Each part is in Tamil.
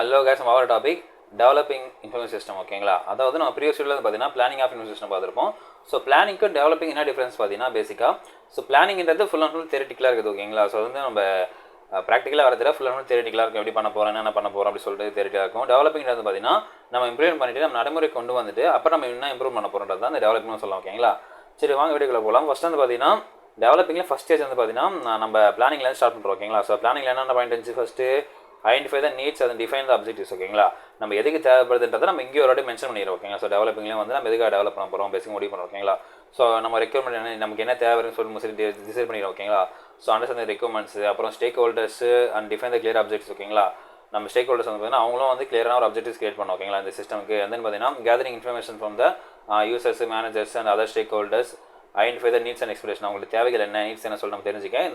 Hello guys, our topic developing information system. ஓகேங்களா, அதாவது நம்ம ப்ரீவியஸ் வீடியோல பார்த்தீங்கன்னா பிளானிங் ஆஃப் இன்ஃபர்மேஷன் சிஸ்டம் பார்த்துருப்போம். ஸோ பிளானிங்க்கும் டெவலப்பிங் என்ன டிஃபரன்ஸ் பார்த்தீங்கன்னா பேசிக்காக ஸோ பிளானிங்கிறது ஃபுல் அண்ட் ஃபுல் தியரிட்டிக்கலாக இருக்குது. ஓகேங்களா, ஸோ வந்து நம்ம ப்ராக்டிக்கலாக வரதில் ஃபுல் அண்ட் ஃபுல் தியரிட்டிக்கலாக இருக்கும். எப்படி பண்ண போகிறோம், என்ன பண்ண போகிறோம் அப்படி சொல்லிட்டு தியரிட்டிக்கலாக இருக்கும். டெவலப்பிங்கிறது பார்த்தீங்கன்னா நம்ம இம்ப்ளிமெண்ட் பண்ணிட்டு நம்ம நடைமுறை கொண்டு வந்துட்டு அப்புறம் நம்ம என்ன இம்ப்ரூவ் பண்ண போகிறோன்றது தான் இந்த டெவலப்பிங்னு சொல்லலாம். ஓகேங்களா, சரி வாங்க வீடியோக்குள்ள போகலாம். ஃபஸ்ட் வந்து பார்த்தீங்கன்னா டெவலப்பிங்கில் ஃபஸ்ட் ஸ்டேஜ் வந்து பார்த்தீங்கன்னா நம்ம பிளானிங்லேருந்து ஸ்டார்ட் பண்ணுறோம். ஓகேங்களா, ஸோ பிளானிங்கில் என்னென்ன பாயிண்ட் இருந்துச்சு, first identify the needs and define the objectives. ஓகேங்களா, நம்ம எதுக்கு தேவைப்படுதுன்றதை நம்ம இங்கே ஒரு வாட்டி மென்ஷன் பண்ணிடுறோம். ஓகேங்களா, ஸோ டெவலப்பிங்லேயும் வந்து நம்ம எதுக்காக டெவலப் பண்ண போகிறோம் பேசிக் முடிவு பண்ணுறோம். ஓகேங்களா, ஸோ நம்ம ரெக்யர்மெண்ட் என்ன, நமக்கு என்ன தேவைன்னு சொல்லி டிசைட் பண்ணிடுறோம். ஓகேங்களா, ஸோ அண்டர்ஸ்டாண்ட் ரெக்யர்மெண்ட்ஸ், அப்புறம் stack holders and define the clear objects. ஓகேங்களா, நம்ம ஸ்டேக் ஹோல்டர்ஸ் வந்து பார்த்தீங்கன்னா அவங்களும் வந்து கிளியரான ஒரு அப்ஜெக்டிவ்ஸ் கிரியேட் பண்ணோம். ஓகேங்களா, இந்த சிஸ்டமுக்கு வந்து பார்த்தீங்கன்னா gathering information from the users, managers and other stack holders, identify the needs and expression. அவங்களுக்கு தேவைகள் என்ன, நீட்ஸ் என்ன சொல்லி நம்ம தெரிஞ்சுக்க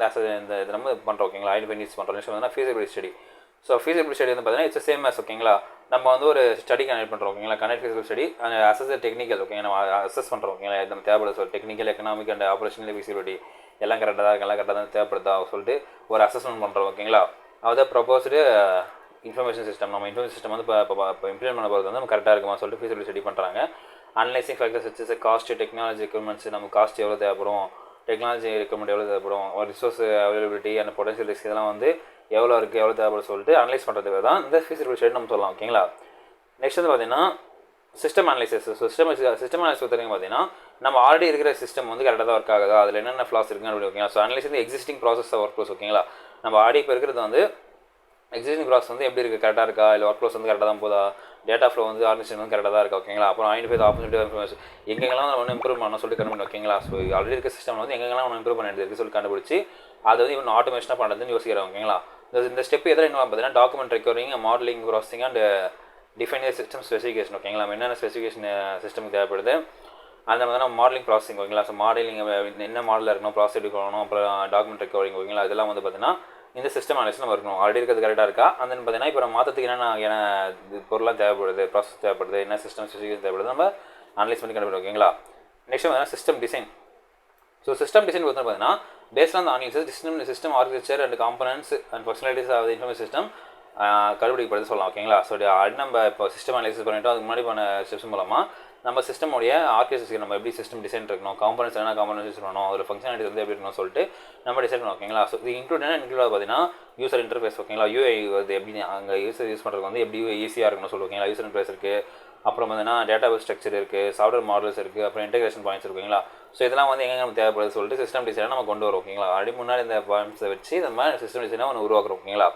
இந்த இது நம்ம பண்ணுறோம். ஓகேங்களா, ஐடென்டிஃபை நீட்ஸ் பண்ணுறோம். நெக்ஸ்ட் வந்து feasibility study. So feasibility study வந்து பார்த்தீங்கன்னா இட்ஸ் சேம் மேஸ். ஓகேங்களா, நம்ம வந்து ஒரு ஸ்டடி கனெக்ட் பண்ணுறோம். ஓகேங்களா, connect feasibility study and assess technical. ஓகேங்க, நம்ம அசஸ் பண்ணுறோம். ஓகேங்களா, நம்ம தேவைப்படுது சொல் technical, economic and operational feasibility எல்லாம் கரெக்டாக தான், எல்லாம் கரெக்டாக தான் தேவைப்படுதா சொல்லிட்டு ஒரு அசஸ்மெண்ட் பண்ணுறோம். ஓகேங்களா, அதாவது ப்ரொபோஸ்டு இன்ஃபர்மேஷன் சிஸ்டம், நம்ம இன்ஃபர்மேஷன் சிஸ்டம் வந்து இப்போ இம்ப்ளிமெண்ட் பண்ண போகிறது வந்து நம்ம கரெக்டாக இருக்குமா சொல்லிட்டு ஃபீஸிபிலிட்டி ஸ்டடி பண்ணுறாங்க. அனலைசிங் ஃபேக்டர்ஸ் வச்சு காஸ்ட், டெக்னாலஜி ரெக்யர்மெண்ட்ஸ், நம்ம காஸ்ட் எவ்வளோ தேவைப்படும், டெக்னாலஜி ரெக்யர்மெண்ட் எவ்வளோ தேவைப்படும், ஒரு resource availability and potential risk இதெல்லாம் வந்து எவ்வளோ இருக்குது, எவ்வளோ தேவைப்படும் சொல்லிட்டு அனலைஸ் பண்ணுறதுக்கு தான் இந்த ஃபீஸிபிலிட்டி ஸ்டடி நம்ம சொல்லலாம். ஓகேங்களா, நெக்ஸ்ட் வந்து பார்த்தீங்கன்னா system analysis. So system analysis பார்த்தீங்கன்னா நம்ம ஆல்ரெடி இருக்கிற சிஸ்டம் வந்து கரெக்டாக தான் ஒர்க் ஆகுதா, அதில் என்னென்ன ஃப்ளாஸ் இருக்குன்னு அப்படி. ஓகேங்களா, ஸோ அனலைஸ் வந்து எக்ஸிஸ்டிங் ப்ராசஸ் ஒர்க் ப்ளஸ். ஓகேங்களா, நம்ம ஆல்ரெடி இப்போ இருக்கிறது வந்து எக்ஸிஸ்டிங் ப்ராசஸ் வந்து எப்படி இருக்குது, கரெக்டாக இருக்கா, இல்லை ஒர்க் ப்ளஸ் வந்து கரெக்டாக தான் போதா, டேட்டா ஃப்ளோ வந்து ஆர்கனைசேஷன் வந்து கரெக்டாக தான் இருக்கா. ஓகேங்களா, அப்புறம் ஐடென்டிஃபை த ஆப்பர்ச்சுனிட்டி இன்ஃபர்மேஷன், எங்கெங்கெல்லாம் நம்ம வந்து இம்ப்ரூவ் பண்ணணும் சொல்லிட்டு கண்டுபிடிக்கும். ஓகேங்களா, ஸோ ஆல்ரெடி இருக்க சிஸ்டம் வந்து எங்கெங்கெல்லாம் நம்ம இம்ப்ரூவ் பண்ணி எடுத்து சொல்லி கண்டுபிடிச்சி அது வந்து இன்னும் ஆட்டோமேஷனாக பண்ணுறதுன்னு யோசிக்கிறோம். ஓகேங்களா, இந்த ஸ்டெப் எதில் என்ன பார்த்தீங்கன்னா document recovering, modelling, processing and define system specification. ஓகேங்களா, என்னென்ன ஸ்பெசிஃபிகேஷன் சிஸ்டமுக்கு தேவைப்படுது அந்த மாதிரி தான் மாடலிங், ப்ராசஸிங். ஓகேங்களா, ஸோ மாடலிங் என்ன மாடலில் இருக்கணும், ப்ராசஸ் எப்படி பண்ணணும், அப்புறம் டாக்குமெண்ட் ரெக்கவரிங். ஓகேங்களா, இதெல்லாம் வந்து பார்த்தீங்கன்னா இந்த சிஸ்டம் அனலைஸ் நம்ம இருக்கணும். ஆல்ரெடி இருக்கிறது கரெக்டாக இருக்கா, அந்த பார்த்தீங்கன்னா இப்போ நம்ம மாற்றத்துக்கு என்ன பொருளாக தேவைப்படுது, ப்ராசஸ் தேவைப்படுது, என்ன சிஸ்டம் ஸ்பெசிஃபிகேஷன் தேவைப்படுது நம்ம அனலைஸ் பண்ணி கண்டுபிடிக்கும். ஓகேங்களா, நெக்ஸ்ட் பார்த்தீங்கன்னா system design. So system design வந்து பார்த்தீங்கன்னா based on the analysis system architecture and components and functionalities of the information system கண்டுபிடிக்கப்படுது சொல்லலாம். ஓகேங்களா, ஸோ நம்ம இப்போ சிஸ்டம் அனலைசிஸ் பண்ணிவிட்டோம். அதுக்கு முன்னாடி பண்ண ஸ்டெப்ஸ் மூலமாக நம்ம சிஸ்டமுடைய ஆர்கிடெக்சர் நம்ம எப்படி சிஸ்டம் டிசைன் இருக்கணும், காம்பனன்ட்ஸ் என்ன காம்பனன்ட்ஸ் யூஸ் பண்ணணும், அதில் ஃபங்க்ஷனாலிட்டி வந்து எப்படி இருக்கணும் சொல்லிட்டு நம்ம டிசைன் பண்ணோம். ஓகேங்களா, ஸோ இது இன்க்ளூட் பார்த்தீங்கன்னா யூசர் இன்டர்ஃபேஸ். ஓகேங்களா, யூஐ வந்து எப்படி அங்கே யூசர் யூஸ் பண்ணுறது வந்து எப்படி ஈஸியாக இருக்கணும் சொல்லி. ஓகேங்களா, யூசர் இன்டர்ஃபேஸ் இருக்குது, அப்புறம் பார்த்தீங்கன்னா டேட்டாபேஸ் ஸ்ட்ரக்சர் இருக்குது, சாஃப்ட்வேர் மாடல்ஸ் இருக்குது, அப்புறம் இன்டெகிரேஷன் பாயிண்ட்ஸ் இருக்குங்களா. ஸோ இதெல்லாம் வந்து எங்கே நம்ம தேவைப்படுது சொல்லிட்டு சிஸ்டம் டிசைனை நம்ம கொண்டு வரோம். ஓகேங்களா, ஆல்ரெடி முன்னாடி இந்த பாயிண்ட்ஸை வச்சு நம்ம சிஸ்டம் டிசைனை ஒன்று உருவாக்குறோம். ஓகேங்களா,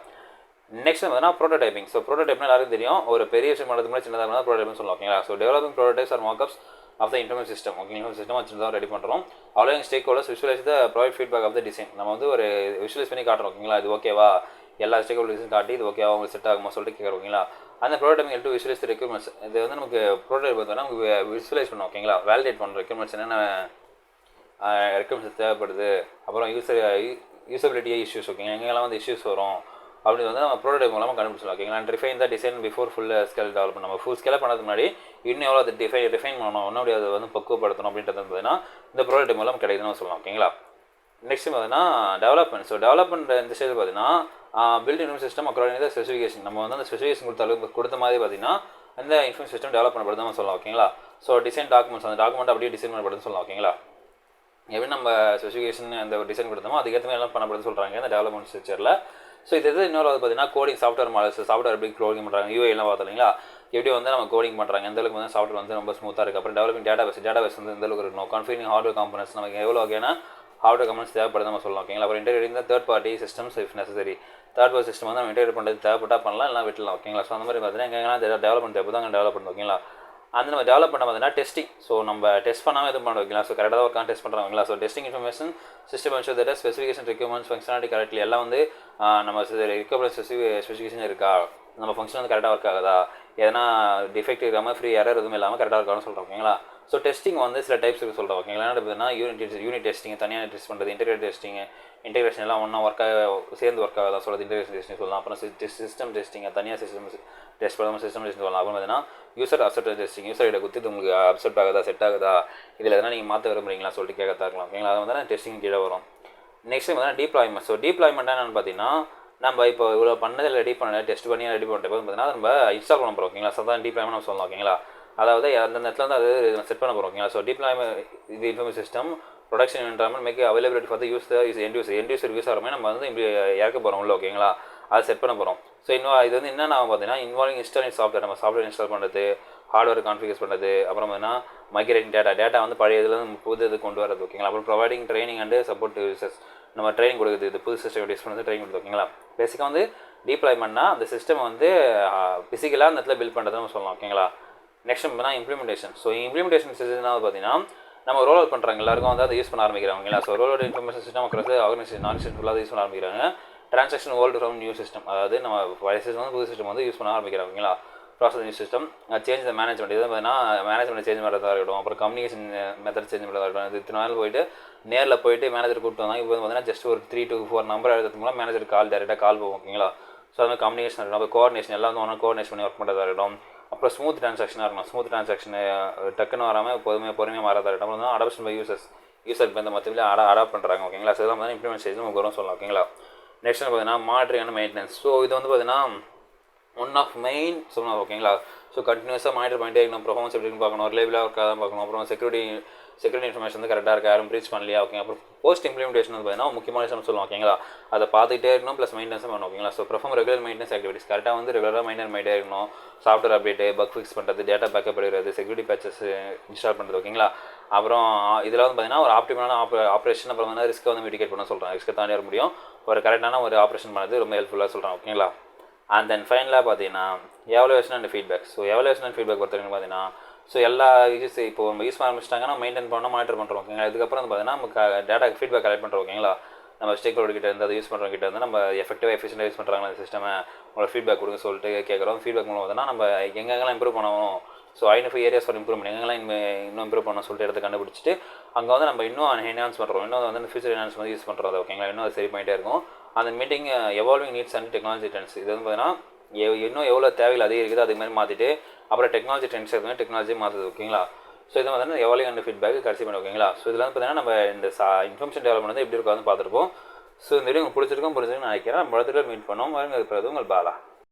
நெக்ஸ்ட் பார்த்தீங்கன்னா ப்ரோட்டோடைப்பிங். ஸோ ப்ரோட்டோடைப்னா எல்லாருக்கும் தெரியும், ஒரு பெரிய விஷயம் பண்ணுறதுக்கு முன்னாடி சின்னதாக இருந்தால் ப்ரோட்டோடைப்னு சொல்லலாம். ஓகேங்களா, so developing prototypes or markups of the information system. Okay, information system வச்சு தான் ரெடி பண்ணுறோம். அவ்வளோ stakeholders visualise the provide feedback of the design. நம்ம வந்து ஒரு விஷுவலைஸ் பண்ணி காட்டுறோம். ஓகேங்களா, இது ஓகேவா, எல்லா ஸ்டேக் ஹோல்டர்ஸும் காட்டி இது ஓகேவா உங்களுக்கு செட் ஆகுமா சொல்லிட்டு கேட்குறோம். ஓகேங்களா, அந்த prototyping to visualise the requirements. இது வந்து நமக்கு ப்ரோட்டோடைப் பார்த்தோன்னா நமக்கு விஷுவலைஸ் பண்ணோம். ஓகேங்களா, வேலிடேட் பண்ணுறோம் ரெக்யர்மெண்ட்ஸ் என்னென்ன ரெக்யர்மெண்ட்ஸ் தேவைப்படுது, அப்புறம் யூசபிலிட்டி இஷ்யூஸ். ஓகேங்க, எங்கெல்லாம் வந்து இஷ்யூஸ் வரும் அப்படி வந்து நம்ம ப்ரோட்டோடைப் மூலமாக கண்டுபிடிச்சலாம். ஓகேங்களா, and refine the design before full scale develop பண்ண. நம்ம ஃபுல் ஸ்கேலாக பண்ணதுக்கு முன்னாடி இன்னும் எவ்வளோ அது ரிஃபைன் பண்ணணும், இன்னும் அதை வந்து பக்குவப்படுத்தணும் அப்படின்றது பார்த்தீங்கன்னா இந்த ப்ரோட்டோடைப் மூலம் கிடைக்குதுன்னு சொல்லலாம். ஓகேங்களா, நெக்ஸ்ட் பார்த்தீங்கன்னா டெவலப்மெண்ட். ஸோ டெவலப்மெண்ட் இந்த ஸ்டேஜ் பார்த்தீங்கன்னா build information system according the specification. நம்ம வந்து அந்த ஸ்பெசிஃபிகேஷன் கொடுத்த மாதிரி பார்த்தீங்கன்னா இந்த இன்ஃபர்மேஷன் சிஸ்டம் டெவலப் பண்ணப்படுதுன்னு சொல்லலாம். ஓகேங்களா, ஸோ டிசைன் டாக்குமெண்ட்ஸ், அந்த டாக்குமெண்ட் அப்படியே டிசைன் பண்ணப்படுதுன்னு சொல்லலாம். ஓகேங்களா, எப்படி நம்ம ஸ்பெசிஃபிகேஷன் அந்த டிசைன் கொடுத்தோமோ அதுக்கேற்ற மாதிரி எல்லாம் பண்ணப்படுதுன்னு சொல்கிறாங்க இந்த டெவலப்மெண்ட் ஸ்ட்ரக்சரில். ஸோ இது இன்னொரு பார்த்தீங்கன்னா கோடிங், சாஃப்ட்வேர் மாடல்ஸ், சாஃப்ட்வேர் எப்படி கோடிங் பண்ணுறாங்க, யூஐ எல்லாம் பார்த்தோம் இல்லைங்களா, எப்படி வந்து நம்ம கோடிங் பண்ணுறாங்க, எந்த அளவுக்கு வந்து சாஃப்ட்வேர் வந்து ரொம்ப ஸ்மூத்தாக இருக்குது. அப்புறம் டெவலப்பிங் டேட்டாபேஸ் வந்து எந்த அளவுக்கு இருக்கணும், கான்ஃபிகரிங் ஹார்ட்வேர் காம்பனன்ட்ஸ் நமக்கு எவ்வளோ வகையான ஹார்ட்வேர் காம்பனன்ட்ஸ் தேவைப்படுது நம்ம சொல்லலாம். ஓகேங்களா, அப்புறம் integrating the third party systems if necessary. Third party system வந்து நம்ம இன்டெகிரேட் பண்ணுறது தேவைப்பட்டால் பண்ணலாம், இல்லை விட்டுலாம். ஓகேங்களா, ஸோ அந்த மாதிரி பார்த்தீங்கன்னா எங்கெல்லாம் டெவலப்மெண்ட் தேவைப்படுது அங்கே டெவலப் பண்ணுவோம். ஓகேங்களா, அந்த நம்ம டெவலப் பண்ண பார்த்தீங்கன்னா டெஸ்டிங். ஸோ நம்ம டெஸ்ட் பண்ணாமல் எதுவும் பண்ண வைக்கலாம். ஸோ கரெக்டாக ஒர்க்காக டெஸ்ட் பண்ணுறாங்களா. So testing information system ensure that specification requirements functionality correctly எல்லாம் வந்து நம்ம ரெக்யர்மெண்ட் ஸ்பெசிஃபிகேஷன் இருக்கா, நம்ம ஃபங்க்ஷன் வந்து கரெக்டாக ஒர்க் ஆகுதா, எதனா டிஃபெக்ட் இல்லாமல் ஃப்ரீ எரர் எதுவும் இல்லாமல் கரெக்டாக இருக்கான்னு சொல்கிறோம். ஓகேங்களா, ஸோ டெஸ்டிங் வந்து சில டைப்ஸ் இருக்குது சொல்கிறோம். ஓகேங்களா, என்ன பார்த்தீங்கன்னா யூனிட் டெஸ்டிங் தனியாக டெஸ்ட் பண்ணுறது, இன்டெகிரேஷன் எல்லாம் ஒன்றா சேர்ந்து ஒர்க் ஆகுதா சொல்கிறது இன்டெகிரேஷன் டெஸ்டிங் சொல்லலாம். அப்புறம் சிஸ்டம் டெஸ்டிங் தனியாக சிஸ்டம் டெஸ்ட் பண்ணாமல் சிஸ்டம் டெஸ்டிங் சொல்லலாம். அப்புறம் பார்த்தீங்கன்னா யூசர் அப்செப்ட் டெஸ்டிங், யூசர் கிட்ட கொடுத்து உங்களுக்கு அப்செப்ட் ஆகுதா, செட் ஆகுதா, இதில் எதனா நீங்கள் மாற்ற விரும்புறீங்களா சொல்லிட்டு கேட்கத்தா இருக்கலாம். ஓகேங்களா, அது வந்து டெஸ்டிங் கீழே வரும். நெக்ஸ்ட் பார்த்தீங்கன்னா டிப்ளாய்மெண்ட். ஸோ டிப்ளாய்மெண்ட் என்னென்னு பார்த்தீங்கன்னா நம்ம இப்போ இவ்வளோ பண்ணதில் ரெடி பண்ண டெஸ்ட் பண்ணி ரெடி பண்ணுறப்ப பார்த்தீங்கன்னா நம்ம இன்ஸ்டால் பண்ண போகிறோம் ஓகேங்களா. ஸோ தான் டீப்ளாய்மெண்ட் நம்ம சொல்லலாம் ஓகேங்களா. அதாவது அந்த இடத்துல வந்து அது செட் பண்ண போகிறோம் ஓகேங்களா. ஸோ டீப்ளாய்மெண்ட் இது information system production environment make availability for use end user use ஆகிற மாதிரி நம்ம வந்து இப்படி இறக்க போகிறோம் உள்ள ஓகேங்களா. அதை செட் பண்ண போகிறோம். ஸோ இது வந்து என்னென்ன பார்த்தீங்கன்னா இன்வால்விங் இன்ஸ்டாலிங் சாஃப்ட்வேர், நம்ம சாஃப்ட்வேர் இன்ஸ்டால் பண்ணுறது, ஹார்ட்வேர் கான்ஃபிகர் பண்ணுறது, அப்புறம் பார்த்தீங்கன்னா மைக்ரேட்டிங் டேட்டா வந்து பழைய இதுலேருந்து புது இது கொண்டு வரது ஓகேங்களா. அப்புறம் providing training and support users, நம்ம ட்ரைனிங் கொடுக்குது, இது புது சிஸ்டம் யூஸ் பண்ணுறது ட்ரைனிங் கொடுத்து ஓகேங்களா. பேசிக்காக வந்து டீப்ளாய்மெண்ட்னா அந்த சிஸ்டம் வந்து ஃபிசிக்கலாக அந்த இடத்துல பில்ட் பண்ணுறது நம்ம சொல்லலாம் ஓகேங்களா. நெக்ஸ்ட் பார்த்தீங்கன்னா இம்ப்ளிமெண்டேஷன். ஸோ இம்ப்ளிமெண்டேஷன் சிஸ்டம் பார்த்தீங்கன்னா நம்ம ரோல் அவுட் பண்ணுறாங்க எல்லாருக்கும் வந்து அதை யூஸ் பண்ண ஆரம்பிக்கிறாங்களா. So roll out information system organisation நான் ஃபுல்லாக யூஸ் பண்ண ஆரம்பிக்கிறாங்க. Transaction old from new system, அதாவது நம்ம பழைய சிஸ்டம் வந்து புது சிஸ்டம் வந்து யூஸ் பண்ண ஆரம்பிக்கிறாங்களா. Process new system change the management, இது பார்த்தீங்கன்னா மேனேஜ்மெண்ட் சேஞ்ச் பண்ணுறதா இருக்கட்டும், அப்புறம் கம்யூனிகேஷன் மெத்தட் சேஞ்ச் பண்ணுறதா இருக்கட்டும். இது இத்தனை நாள் போயிட்டு நேரில் போயிட்டு மேனேஜர் கூப்பிட்டு வந்தாங்க. இப்போ பார்த்தீங்கன்னா ஜஸ்ட் ஒரு 3 to 4 நம்பர் எழுதுறது மூலம் மேனேஜர் டேரெக்டாக கால் போகும் ஓகேங்களா. ஸோ அது மாதிரி கம்யூனிகேஷன் இருக்கட்டும், அப்புறம் கோஆர்டினேஷன் எல்லாம் வந்து ஒன்றா கோஆர்டினேஷன் பண்ணி ஒர்க் பண்ணுறதா இருக்கட்டும். அப்புறம் ஸ்மூத் ட்ரான்சாக்ஷனாக இருக்கணும், ஸ்மூத் ட்ரான்சாக்ஷன் டக்குன்னு வராமல் பொறுமையாக மாறதா இருக்கட்டும். அப்புறம் அடாப்ஷன் பை யூசர் இப்போ இந்த மற்றபடி அடாப்ட் பண்ணுறாங்க ஓகேங்களா. ஸோ இதெல்லாம் பார்த்தீங்கன்னா இம்ப்ளிமெண்ட் ஸ்டேஜ் நமக்கு வரும் சொல்லலாம் ஓகேங்களா. நெக்ஸ்ட் பார்த்தீங்கன்னா மானிட்டரிங் அண்ட் மெயின்டெனன்ஸ். ஸோ இது வந்து பார்த்தீங்கன்னா ஒன் ஆஃப் மெயின் சொல்லலாம் ஓகேங்களா. ஸோ கண்டினியூஸாக மானிட்டர் பண்ணிட்டே இருக்கணும், பர்ஃபார்மன்ஸ் எப்படின்னு பார்க்கணும், ரிலேபிளாக இருக்கா தான் பார்க்கணும். அப்புறம் செக்யூரிட்டி இன்ஃபர்மேஷன் வந்து கரெக்டாக இருக்கா, யாரும் ப்ரீச் பண்ணலையா ஓகே. அப்புறம் போஸ்ட் இம்ப்ளிமெண்டேஷன் வந்து பார்த்தீங்கன்னா முக்கியமான விஷயம் சொல்லுவோம் ஓகேங்களா. அதை பார்த்துக்கிட்டே இருக்கணும், ப்ளஸ் மெயின்டெனன்ஸும் பண்ணணும் ஓகேங்களா. So perform regular maintenance activities, கரெக்டாக வந்து ரெகுலராக மெயின்டைன் பண்ணிட்டே இருக்கணும். சாஃப்ட்வேர் அப்டேட்டு, பக் ஃபிக்ஸ் பண்ணுறது, டேட்டா பேக்கப் எடுக்கிறது, செக்யூரிட்டி பேச்சஸ் இன்ஸ்டால் பண்ணுறது ஓகேங்களா. அப்புறம் இதில் வந்து பார்த்தீங்கன்னா ஒரு ஆப்டிமலான ஆப்ரேஷன், அப்புறம் வந்து ரிஸ்க்கை வந்து மிட்டிகேட் பண்ண சொல்கிறேன். ரிஸ்க்கை தாண்டி வர முடியும், ஒரு கரெக்டான ஒரு ஆப்ரேஷன் பண்ணுறது ரொம்ப ஹெல்ப்ஃபுல்லாக சொல்கிறேன் ஓகேங்களா. அண்ட் தென் ஃபைனலாக பார்த்தீங்கன்னா evaluation and feedback. So evaluation and feedback பொறுத்தவரைக்கும் பார்த்தீங்கன்னா ஸோ எல்லா யூஸ் இப்போ நம்ம யூஸ் பண்ண ஆரம்பிச்சிட்டாங்கன்னா மெயின்டைன் பண்ணோம், மானிட்டர் பண்ணுறோம் ஓகேங்களா. இதுக்கப்புறம் வந்து பார்த்தீங்கன்னா நம்ம டேட்டா ஃபீட்பேக் கலெக்ட் பண்ணுறோம் ஓகேங்களா. நம்ம ஸ்டேக் ஹோல்டர் கிட்ட இருந்து அதை யூஸ் பண்ணுறவங்க கிட்ட வந்து நம்ம எஃபெக்டிவாக எஃபிஷியண்டாக யூஸ் பண்ணுறாங்க அந்த சிஸ்டமை, உங்களோட ஃபீட்பேக் கொடுங்க சொல்லிட்டு கேட்குறோம். ஃபீட்பேக் மூலம் பார்த்தீங்கன்னா நம்ம எங்கெங்கெல்லாம் இம்ப்ரூவ் பண்ணணும், so identify areas for improvement, எங்கெல்லாம் இன்னும் இம்ப்ரூவ் பண்ணணும் சொல்லிட்டு இடத்த கண்டுபிடிச்சிட்டு அங்கே வந்து நம்ம இன்னும் என்ஹான்ஸ் பண்ணுறோம், இன்னும் வந்து ஃபியூச்சர் என்ஹான்ஸ் வந்து யூஸ் பண்ணுறது ஓகேங்களா. இன்னும் அது சரி பண்ணிகிட்டே இருக்கும். அந்த meeting evolving needs and technology trends, இது வந்து பார்த்தீங்கன்னா இன்னும் எவ்வளோ தேவைகள் அதிகரிக்குதோ அதுக்கு மாதிரி மாற்றிட்டு அப்புறம் டெக்னாலஜி ட்ரெண்ட்ஸ் எதுவுமே டெக்னாலஜி மாற்றுது ஓகேங்களா. ஸோ இது வந்து எவால்விங் அண்ட் ஃபீட்பேக் கடைசி பண்ணி ஓகேங்களா. ஸோ இதில் வந்து பார்த்தீங்கன்னா நம்ம இந்த இன்ஃபர்மேஷன் டெவலப்மெண்ட் வந்து எப்படி இருக்காது பார்த்துருப்போம். ஸோ இந்த வீடியோ உங்களுக்கு பிடிச்சிருக்கோம் நான் நினைக்கிறேன். நம்ம இடத்துல மீட் பண்ணோம். வருங்க, அது உங்கள் பாலா.